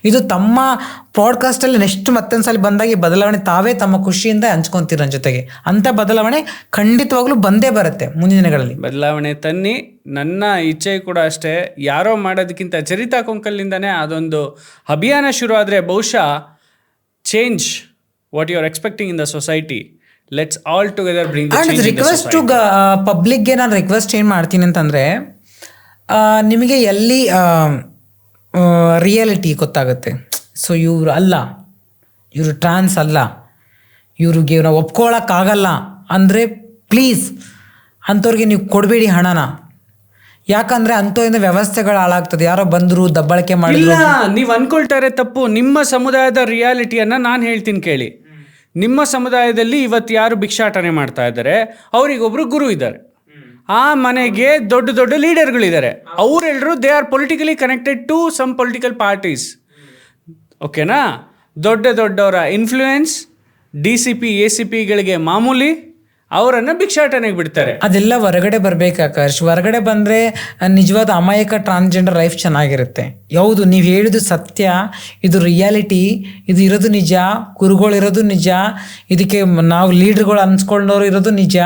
ಇದು ತಮ್ಮ ಪಾಡ್ಕಾಸ್ಟಲ್ಲಿ ನೆಕ್ಸ್ಟ್ ಮತ್ತೊಂದ್ಸಲ ಬಂದಾಗ ಈ ಬದಲಾವಣೆ ತಾವೇ ತಮ್ಮ ಖುಷಿಯಿಂದ ಹಂಚ್ಕೊತೀರ ನನ್ನ ಜೊತೆಗೆ. ಅಂಥ ಬದಲಾವಣೆ ಖಂಡಿತವಾಗ್ಲೂ ಬಂದೇ ಬರುತ್ತೆ ಮುಂದಿನ ದಿನಗಳಲ್ಲಿ. ಬದಲಾವಣೆ ತನ್ನಿ. ನನ್ನ ಇಚ್ಛೆ ಕೂಡ ಅಷ್ಟೇ. ಯಾರೋ ಮಾಡೋದಕ್ಕಿಂತ ಚರಿತಾ ಕೊಂಕಲ್ನಿಂದನೇ ಅದೊಂದು ಅಭಿಯಾನ ಶುರು ಆದರೆ ಬಹುಶಃ change what you are expecting in the society. Let's all together bring the change in the request to society. ಪಬ್ಲಿಕ್ಗೆ ನಾನು ರಿಕ್ವೆಸ್ಟ್ ಏನು ಮಾಡ್ತೀನಿ ಅಂತಂದರೆ, ನಿಮಗೆ ಎಲ್ಲಿ ರಿಯಾಲಿಟಿ ಗೊತ್ತಾಗುತ್ತೆ. ಸೊ ಇವರು ಅಲ್ಲ, ಇವರು ಟ್ರಾನ್ಸ್ ಅಲ್ಲ, ಇವ್ರಿಗೆ ನಾವು ಒಪ್ಕೊಳ್ಳೋಕ್ಕಾಗಲ್ಲ ಅಂದರೆ ಪ್ಲೀಸ್ ಅಂಥವ್ರಿಗೆ ನೀವು ಕೊಡಬೇಡಿ ಹಣನ. ಯಾಕಂದರೆ ಅಂಥವ್ರಿಂದ ವ್ಯವಸ್ಥೆಗಳು ಹಾಳಾಗ್ತದೆ. ಯಾರೋ ಬಂದರು ದಬ್ಬಾಳಿಕೆ ಮಾಡಿದ್ರು. ಇಲ್ಲ, ನೀವು ಅನ್ಕೊಳ್ತಾರೆ ತಪ್ಪು. ನಿಮ್ಮ ಸಮುದಾಯದ ರಿಯಾಲಿಟಿಯನ್ನು ನಾನು ಹೇಳ್ತೀನಿ ಕೇಳಿ. ನಿಮ್ಮ ಸಮುದಾಯದಲ್ಲಿ ಇವತ್ತು ಯಾರು ಭಿಕ್ಷಾಟನೆ ಮಾಡ್ತಾ ಇದ್ದಾರೆ, ಅವರಿಗೊಬ್ರು ಗುರು ಇದ್ದಾರೆ. ಆ ಮನೆಗೆ ದೊಡ್ಡ ದೊಡ್ಡ ಲೀಡರ್ಗಳಿದ್ದಾರೆ. ಅವರೆಲ್ಲರೂ they are politically connected to some political parties. ಓಕೆನಾ? ದೊಡ್ಡವರ ಇನ್ಫ್ಲೂಯೆನ್ಸ್ DCP ACPಗಳಿಗೆ ಮಾಮೂಲಿ, ಅವರನ್ನು ಭಿಕ್ಷಾಟನೆಗೆ ಬಿಡ್ತಾರೆ. ಅದೆಲ್ಲ ಹೊರಗಡೆ ಬರಬೇಕು ಆಕಾಶ್. ಹೊರಗಡೆ ಬಂದರೆ ನಿಜವಾದ ಅಮಾಯಕ ಟ್ರಾನ್ಸ್ಜೆಂಡರ್ ಲೈಫ್ ಚೆನ್ನಾಗಿರುತ್ತೆ. ಯಾವುದು ನೀವು ಹೇಳಿದ್ದು ಸತ್ಯ, ಇದು ರಿಯಾಲಿಟಿ, ಇದು ಇರೋದು ನಿಜ. ಗುರುಗಳು ಇರೋದು ನಿಜ, ಇದಕ್ಕೆ ನಾವು ಲೀಡ್ರ್ಗಳು ಅನ್ಸ್ಕೊಂಡವ್ರು ಇರೋದು ನಿಜ.